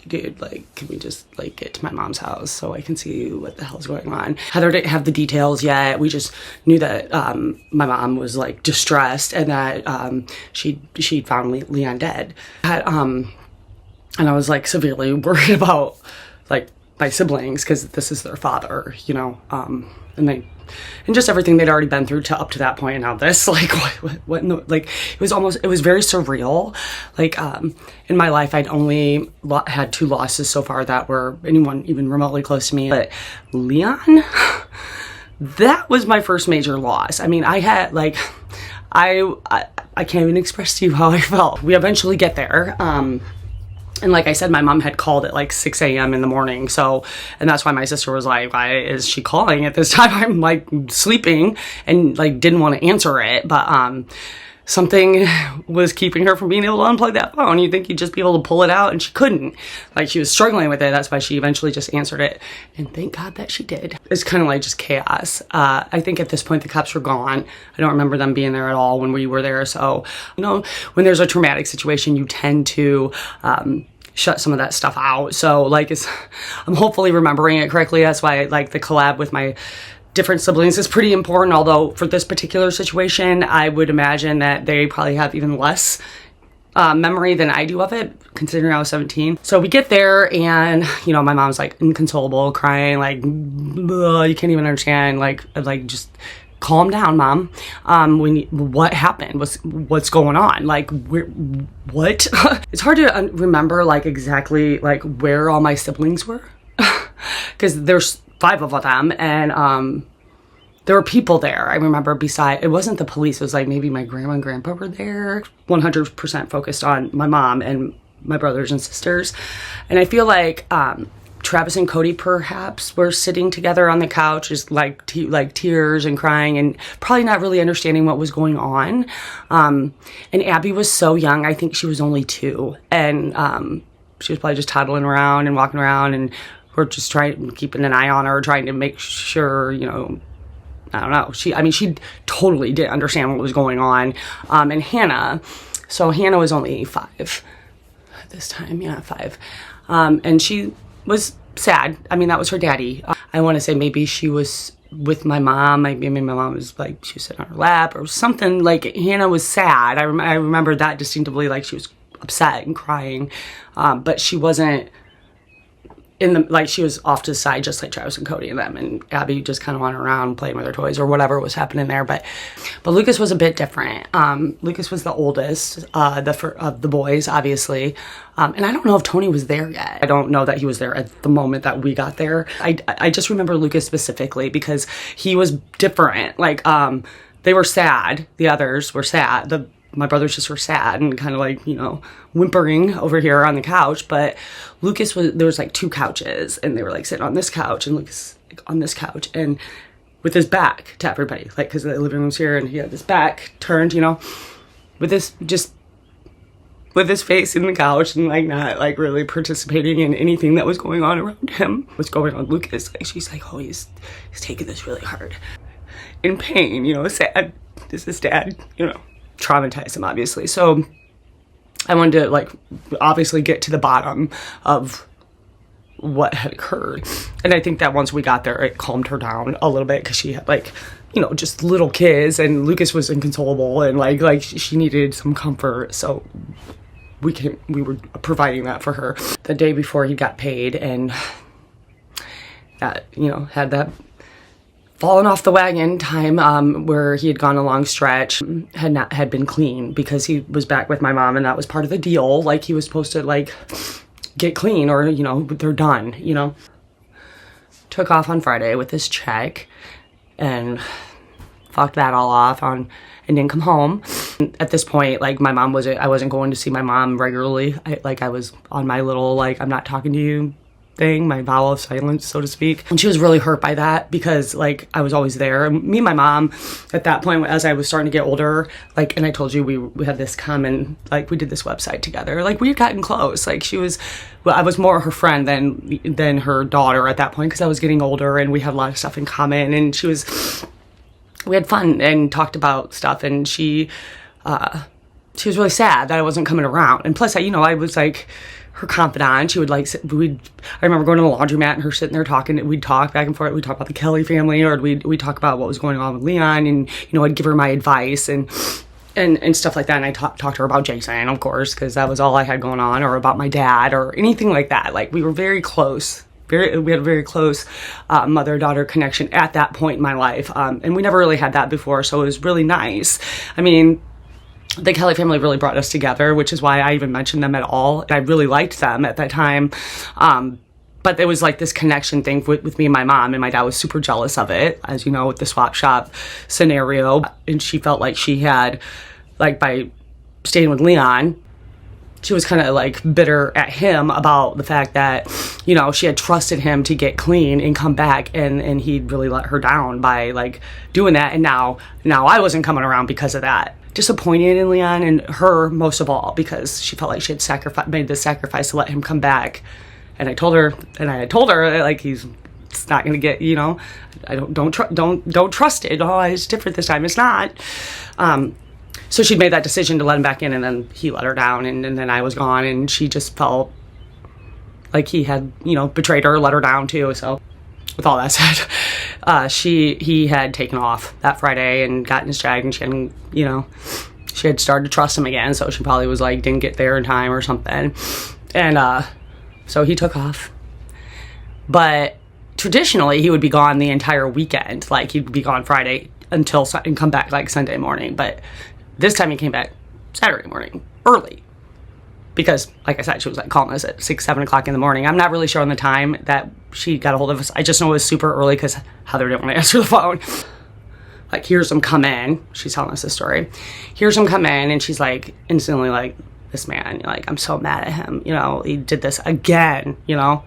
dude, like, can we just like get to my mom's house so I can see what the hell's going on? Heather didn't have the details yet. We just knew that my mom was like distressed and that she'd found Leon dead. And I was like severely worried about like my siblings because this is their father, you know, and just everything they'd already been through up to that point. And now this, like, what in the, like, it was very surreal. Like, in my life, I'd only had 2 losses so far that were anyone even remotely close to me. But Leon, that was my first major loss. I mean, I had, like, I can't even express to you how I felt. We eventually get there. And like I said, my mom had called at like 6 a.m. in the morning. So, and that's why my sister was like, why is she calling at this time? I'm like sleeping and like didn't want to answer it. But something was keeping her from being able to unplug that phone. You'd think you'd just be able to pull it out, and she couldn't. Like, she was struggling with it. That's why she eventually just answered it. And thank God that she did. It's kind of like just chaos. I think at this point the cops were gone. I don't remember them being there at all when we were there. So, you know, when there's a traumatic situation, you tend to shut some of that stuff out. So like, I'm hopefully remembering it correctly. That's why like the collab with my different siblings is pretty important. Although for this particular situation, I would imagine that they probably have even less memory than I do of it, considering I was 17. So we get there, and you know, my mom's like inconsolable, crying, like, you can't even understand, like just calm down, mom. What happened? What's going on? Like, what? It's hard to remember like exactly like where all my siblings were, because there's 5 of them, and there were people there. I remember it wasn't the police. It was like maybe my grandma and grandpa were there. 100% focused on my mom and my brothers and sisters. And I feel like Travis and Cody perhaps were sitting together on the couch, just like tears and crying and probably not really understanding what was going on. And Abby was so young. I think she was only 2. And she was probably just toddling around and walking around, and we're just keeping an eye on her, trying to make sure, you know, I don't know. She totally didn't understand what was going on. And Hannah, so Hannah was only 5 at this time. Yeah, 5. And she was sad. I mean, that was her daddy. I want to say maybe she was with my mom. I mean, my mom was like, she was sitting on her lap or something. Like, Hannah was sad. I remember that distinctively, like she was upset and crying. But she wasn't she was off to the side, just like Travis and Cody and them, and Abby just kind of went around playing with her toys or whatever was happening there. But Lucas was a bit different. Lucas was the oldest of the boys, obviously. And I don't know if Tony was there yet. I don't know that he was there at the moment that we got there. I just remember Lucas specifically because he was different. Like, they were sad. The others were sad. My brothers just were sad and kind of like, you know, whimpering over here on the couch. But Lucas there was like 2 couches, and they were like sitting on this couch and Lucas like, on this couch, and with his back to everybody, like, because the living room's here and he had his back turned, you know, with his face in the couch and like not like really participating in anything that was going on around him. What's going on, Lucas? Like, she's like, oh, he's taking this really hard, in pain, you know, sad. This is dad, you know. Traumatized him, obviously. So I wanted to like obviously get to the bottom of what had occurred, and I think that once we got there, it calmed her down a little bit because she had like, you know, just little kids, and Lucas was inconsolable, and like she needed some comfort. So we were providing that for her the day before he got paid, and that, you know, had that fallen off the wagon time where he had gone a long stretch, had been clean because he was back with my mom, and that was part of the deal. Like, he was supposed to like get clean, or, you know, they're done, you know. Took off on Friday with his check and fucked that all off and didn't come home. At this point, like, I wasn't going to see my mom regularly. I was on my little like, I'm not talking to you thing, my vow of silence, so to speak. And she was really hurt by that because like I was always there. And me and my mom at that point, as I was starting to get older, like, and I told you we had this common, like, we did this website together. Like, we had gotten close. Like, I was more her friend than her daughter at that point because I was getting older and we had a lot of stuff in common. And we had fun and talked about stuff, and she was really sad that I wasn't coming around. And plus, I was like her confidant. She would like, I remember going to the laundromat and her sitting there talking. We'd talk back and forth. We'd talk about the Kelly family, or we'd talk about what was going on with Leon, and, you know, I'd give her my advice and stuff like that. And I talked to her about Jason, of course, because that was all I had going on, or about my dad, or anything like that. Like, we were very close. We had a very close mother-daughter connection at that point in my life. And we never really had that before, so it was really nice. I mean, the Kelly family really brought us together, which is why I even mentioned them at all. I really liked them at that time. But there was like this connection thing with me and my mom, and my dad was super jealous of it, as you know, with the swap shop scenario. And she felt like she had, like, by staying with Leon, she was kind of like bitter at him about the fact that, you know, she had trusted him to get clean and come back, and he'd really let her down by like doing that. And now I wasn't coming around because of that. Disappointed in Leon, and her most of all, because she felt like she had made this sacrifice to let him come back. And I told her like, it's not gonna get, you know, don't trust it. Oh, it's different this time. It's not. So she made that decision to let him back in, and then he let her down, and then I was gone, and she just felt like he had, you know, betrayed her, let her down too. So with all that said, he had taken off that Friday and gotten his check, and she hadn't, you know, she had started to trust him again, so she probably was like, didn't get there in time or something. And so he took off. But traditionally, he would be gone the entire weekend. Like, he'd be gone Friday and come back like Sunday morning. But this time he came back Saturday morning, early. Because, like I said, she was like calling us at 6, 7 o'clock in the morning. I'm not really sure on the time that she got a hold of us. I just know it was super early because Heather didn't want to answer the phone. Like, here's him come in. She's telling us this story. Here's him come in, and she's like, instantly like, this man, like, I'm so mad at him. You know, he did this again, you know?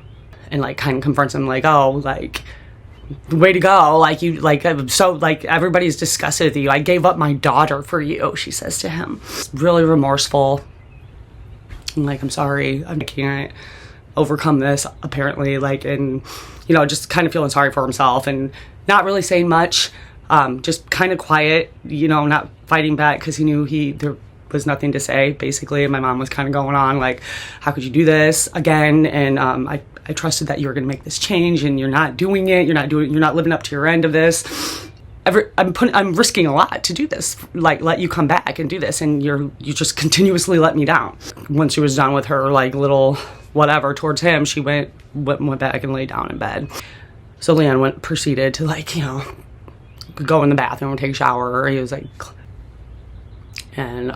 And like kind of confronts him like, oh, like, way to go. Like, you, like, I'm so, like, everybody's disgusted with you. I gave up my daughter for you, she says to him. Really remorseful. I'm like, I'm sorry, I can't overcome this, apparently, like, and, you know, just kind of feeling sorry for himself and not really saying much. just kind of quiet, you know, not fighting back because he knew there was nothing to say, basically. And my mom was kind of going on like, how could you do this again? And I trusted that you were going to make this change, and you're not doing it. You're not living up to your end of this. I'm risking a lot to do this, like let you come back and do this, and you just continuously let me down. Once she was done with her like little whatever towards him, she went back and laid down in bed. So Leon proceeded to, like, you know, go in the bathroom and take a shower. He was like, and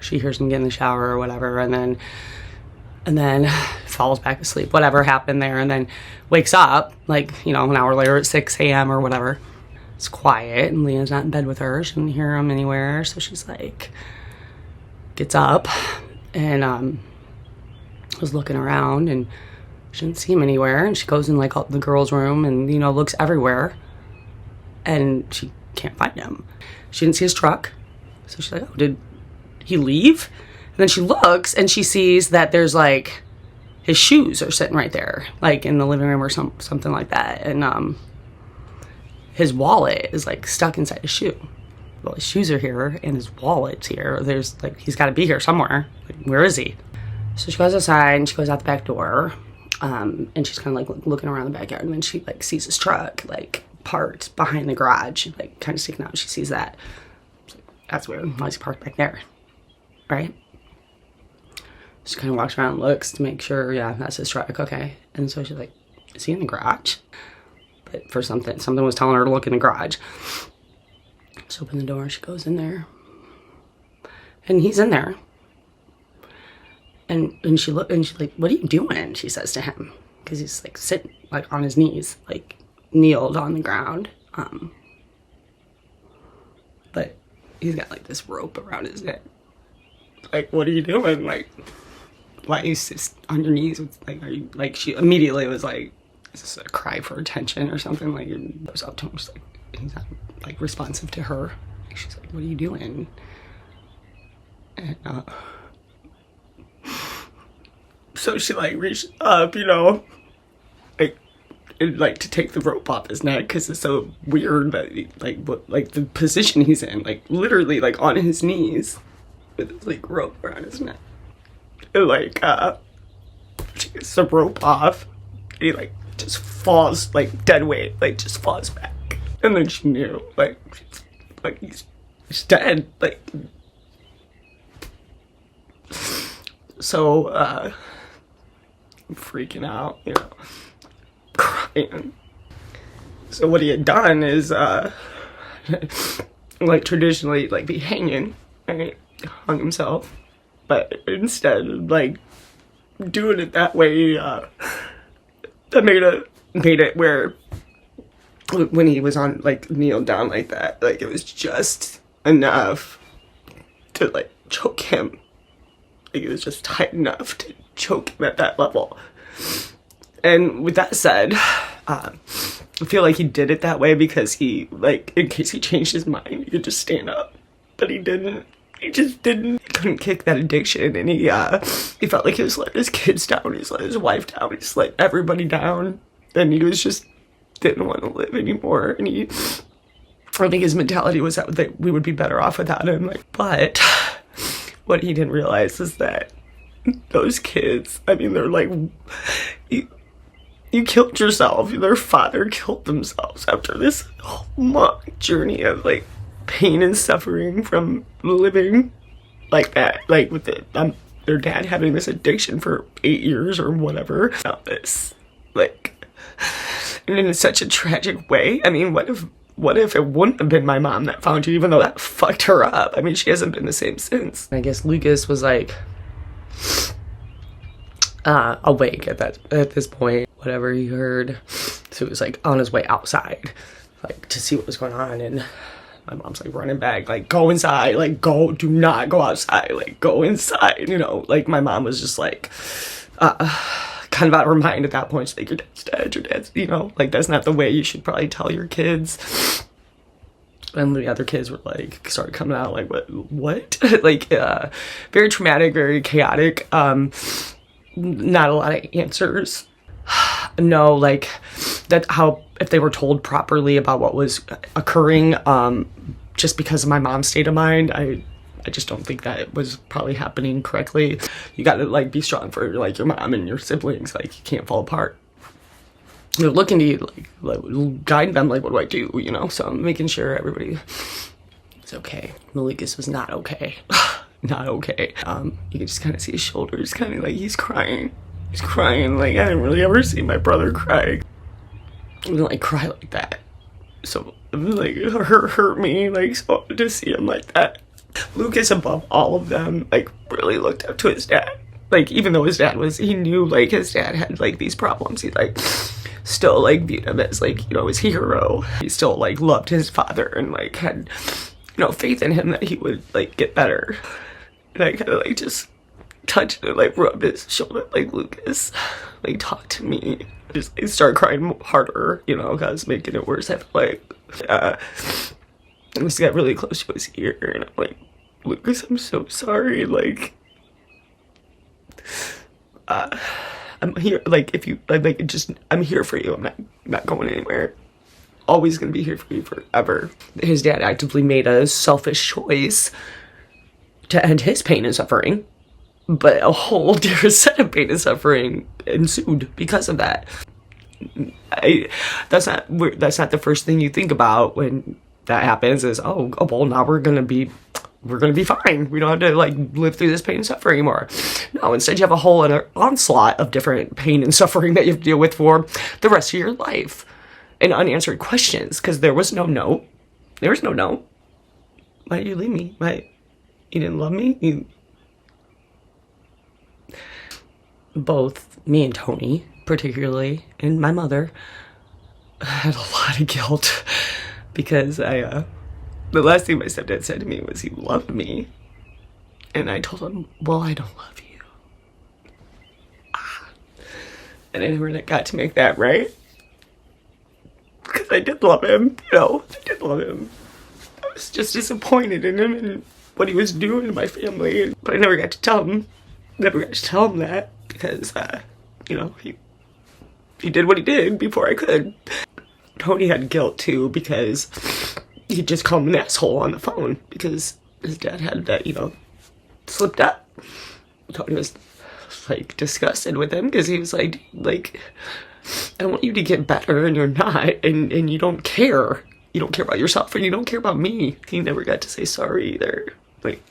she hears him get in the shower or whatever, and then falls back asleep, whatever happened there, and then wakes up, like, you know, an hour later at 6 a.m. or whatever. It's quiet, and Leah's not in bed with her. She didn't hear him anywhere, so she's like, gets up, and was looking around, and she didn't see him anywhere, and she goes in, like, the girls' room, and, you know, looks everywhere, and she can't find him. She didn't see his truck, so she's like, oh, did he leave? And then she looks, and she sees that there's, like, his shoes are sitting right there, like, in the living room or something like that, and, his wallet is, like, stuck inside his shoe. Well, his shoes are here, and his wallet's here. There's, like, he's got to be here somewhere. Like, where is he? So she goes outside, and she goes out the back door, and she's kind of, like, looking around the backyard, and then she, like, sees his truck, like, parked behind the garage, like, kind of sticking out. She sees that. So, that's weird. Why is he parked back there? Right? She kind of walks around and looks to make sure, yeah, that's his truck. Okay. And so she's like, is he in the garage? But for something was telling her to look in the garage. She opens the door, she goes in there, and he's in there. And she's like, what are you doing? She says to him, because he's, like, sitting, like, on his knees, like, kneeled on the ground. But he's got, like, this rope around his neck. Like, what are you doing? Like, why are you on your knees? Like, are you, like, she immediately was like, is this a cry for attention or something? Like, it goes up to him, she's like, he's not, like, responsive to her. She's like, what are you doing? And so she, like, reached up, you know, like to take the rope off his neck, because it's so weird that like the position he's in, like, literally, like, on his knees with this, like, rope around his neck. And, like, she gets the rope off, and he, like, just falls, like, dead weight, like, just falls back. And then she knew, like he's dead, like. So, I'm freaking out, you know, crying. So what he had done is, like, traditionally, like, be hanging, right? Hung himself. But instead of, like, doing it that way, that made it where when he was on, like, kneeled down like that, like, it was just enough to, like, choke him. Like, it was just tight enough to choke him at that level. And with that said, I feel like he did it that way because he, like, in case he changed his mind, he could just stand up. But he didn't. He just didn't. He couldn't kick that addiction, and he felt like he was letting his kids down, he's let his wife down, he just let everybody down, and he was just didn't want to live anymore. And I think his mentality was that we would be better off without him. Like, but what he didn't realize is that those kids, I mean, they're like, you killed yourself. Their father killed themselves after this long journey of, like, pain and suffering from living like that, like, with their dad having this addiction for 8 years or whatever. About this, like, and in such a tragic way. I mean, what if it wouldn't have been my mom that found you, even though that fucked her up? I mean, she hasn't been the same since. I guess Lucas was, like, awake at this point, whatever he heard. So he was, like, on his way outside, like, to see what was going on, and my mom's, like, running back, like, go inside, like, do not go outside, like, go inside, you know. Like, my mom was just, like, kind of out of her mind at that point. She's like, your dad's, you know, like, that's not the way you should probably tell your kids. And the other kids were, like, started coming out, like, what? Like, very traumatic, very chaotic, not a lot of answers. No, like, if they were told properly about what was occurring, just because of my mom's state of mind, I just don't think that it was probably happening correctly. You gotta, like, be strong for, like, your mom and your siblings. Like, you can't fall apart. They're looking to you, like guide them, like, what do I do, you know? So I'm making sure everybody is okay. Malikas was not okay. Not okay. You can just kind of see his shoulders, kind of like he's crying. He's crying. Like, I didn't really ever see my brother cry. I didn't, like, cry like that. So, like, it hurt me, like, so to see him like that. Lucas, above all of them, like, really looked up to his dad. Like, even though his dad he knew, like, his dad had, like, these problems, he, like, still, like, viewed him as, like, you know, his hero. He still, like, loved his father and, like, had, you know, faith in him that he would, like, get better. And I kind of, like, just touched and, like, rubbed his shoulder, like, Lucas, like, talk to me. Just, like, started crying harder, you know, because I was making it worse. I felt like, I just got really close to his ear, and I'm like, Lucas, I'm so sorry, like, I'm here, like, if you, like, just, I'm here for you. I'm not going anywhere. Always gonna be here for you forever. His dad actively made a selfish choice to end his pain and suffering, but a whole different set of pain and suffering ensued because of that. That's not the first thing you think about when that happens, is, oh well, now we're gonna be fine. We don't have to, like, live through this pain and suffering anymore. No, instead you have a whole other onslaught of different pain and suffering that you have to deal with for the rest of your life, and unanswered questions, because there was no note. There was no note. Why did you leave me? Why? You didn't love me? Both me and Tony, particularly, and my mother, had a lot of guilt, because the last thing my stepdad said to me was he loved me. And I told him, well, I don't love you. And I never got to make that right. Because I did love him, you know, I did love him. I was just disappointed in him and what he was doing to my family. But I never got to tell him that, because, you know, he did what he did before I could. Tony had guilt too, because he just called him an asshole on the phone, because his dad had that, you know, slipped up. Tony was, like, disgusted with him, because he was like, I want you to get better, and you're not, and you don't care. You don't care about yourself, and you don't care about me. He never got to say sorry either. Like,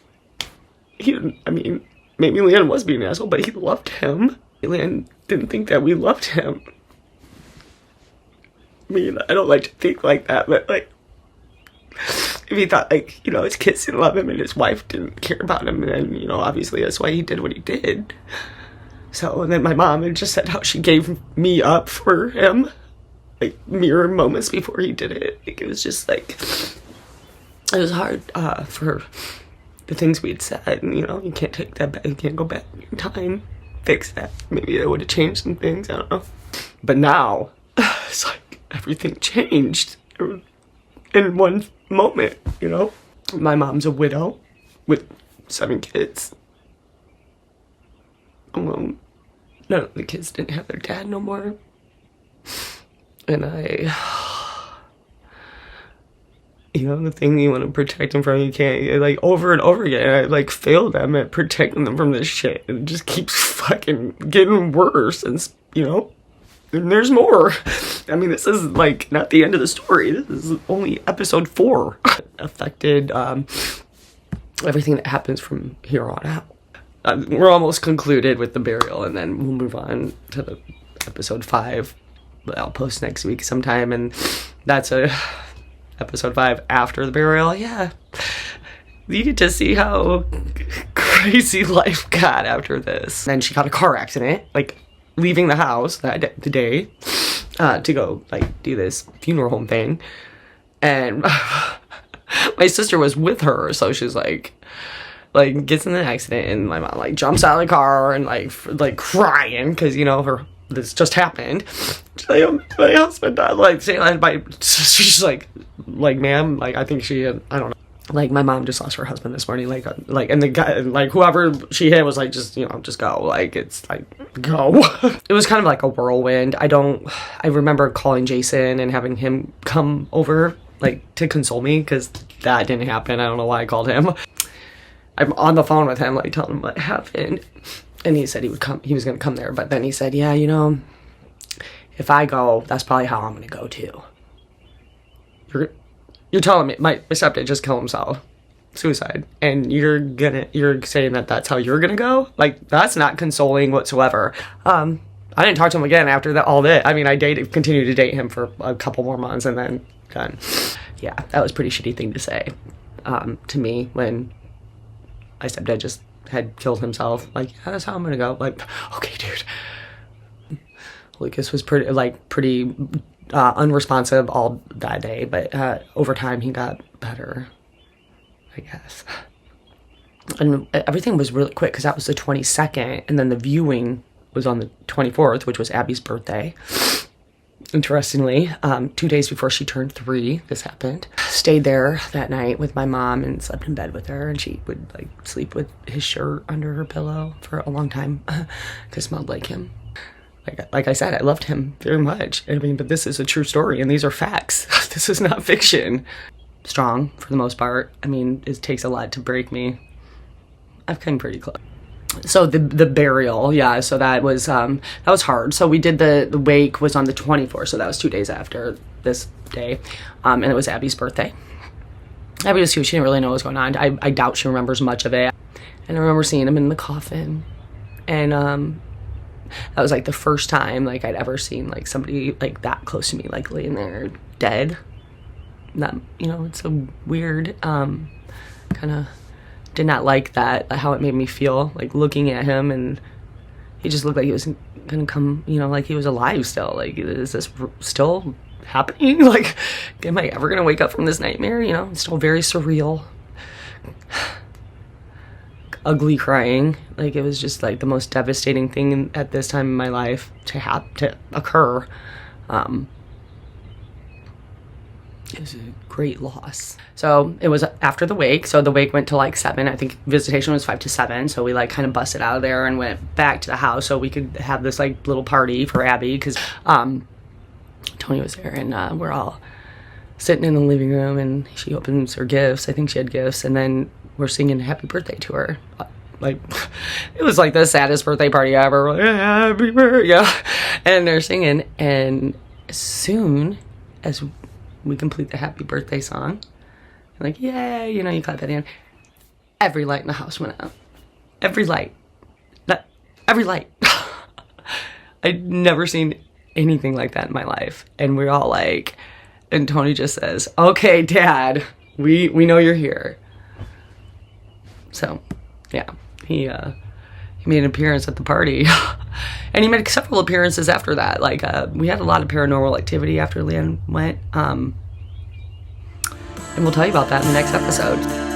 he didn't, I mean, maybe Leanne was being an asshole, but he loved him. Leanne didn't think that we loved him. I mean, I don't like to think like that, but, like, if he thought, like, you know, his kids didn't love him and his wife didn't care about him, then, you know, obviously that's why he did what he did. So, and then my mom had just said how she gave me up for him, like, mere moments before he did it. Like, it was just, like, it was hard for the things we'd said, and, you know, you can't take that back, you can't go back in time, fix that. Maybe it would have changed some things, I don't know. But now, it's like, everything changed in one moment, you know? My mom's a widow with 7 kids. Alone. None of the kids didn't have their dad no more. And you know, the thing you want to protect them from, you can't, like, over and over again, I, like, failed them at protecting them from this shit. And it just keeps fucking getting worse, and, you know? And there's more. I mean, this is, like, not the end of the story. This is only episode 4. Affected everything that happens from here on out. We're almost concluded with the burial, and then we'll move on to the episode 5. I'll post next week sometime, and that's episode 5 after the burial. Yeah. You get to see how crazy life got after this. Then she got a car accident, like, leaving the house the day to go, like, do this funeral home thing, and my sister was with her, so she's like gets in an accident, and my mom, like, jumps out of the car and like crying, because, you know, this just happened. She's like, my husband died, like, saying that. My sister's like, ma'am, like, I think she had, I don't know. Like, my mom just lost her husband this morning, like, and the guy, like, whoever she hit was like, just, you know, just go, like, it's like, go. It was kind of like a whirlwind. I remember calling Jason and having him come over, like, to console me, because that didn't happen. I don't know why I called him. I'm on the phone with him, like, telling him what happened, and he said he was gonna come there, but then he said, yeah, you know, if I go, that's probably how I'm gonna go too. You're telling me my stepdad just killed himself, suicide, and you're saying that that's how you're gonna go? Like, that's not consoling whatsoever. I didn't talk to him again after that. All that. I mean, I continued to date him for a couple more months, and then done. Yeah, that was a pretty shitty thing to say to me when my stepdad just had killed himself. Like, yeah, that's how I'm gonna go. Like, okay, dude. Lucas was pretty unresponsive all that day, but over time he got better, I guess. And everything was really quick because that was the 22nd, and then the viewing was on the 24th, which was Abby's birthday. Interestingly, 2 days before she turned 3, this happened. Stayed there that night with my mom and slept in bed with her, and she would like sleep with his shirt under her pillow for a long time because it smelled like him. Like I said, I loved him very much. I mean, but this is a true story, and these are facts. This is not fiction. Strong, for the most part. I mean, it takes a lot to break me. I've come pretty close. So the burial, yeah, so that was hard. So we did the wake was on the 24th, so that was 2 days after this day. And it was Abby's birthday. Abby was cute. She didn't really know what was going on. I doubt she remembers much of it. And I remember seeing him in the coffin. And that was like the first time like I'd ever seen like somebody like that close to me, like laying there dead. That, you know, it's so weird. Kind of did not like that, how it made me feel, like looking at him, and he just looked like he was gonna come, you know, like he was alive still. Like, is this still happening? Like, am I ever gonna wake up from this nightmare? You know, it's still very surreal. Ugly crying. Like, it was just like the most devastating thing at this time in my life to occur. It was a great loss. So it was after the wake. So the wake went to like 7. I think visitation was 5 to 7. So we like kind of busted out of there and went back to the house so we could have this like little party for Abby, because Tony was there, and we're all sitting in the living room, and she opens her gifts. I think she had gifts, and then we're singing happy birthday to her. Like, it was like the saddest birthday party ever. Like, happy birthday, yeah. And they're singing, and as soon as we complete the happy birthday song, like, yay, you know, you clap at the end, every light in the house went out. Every light. Every light. I'd never seen anything like that in my life. And we're all like, and Tony just says, okay, Dad, we know you're here. So, yeah, he made an appearance at the party. And he made several appearances after that. Like, we had a lot of paranormal activity after Leanne went. And we'll tell you about that in the next episode.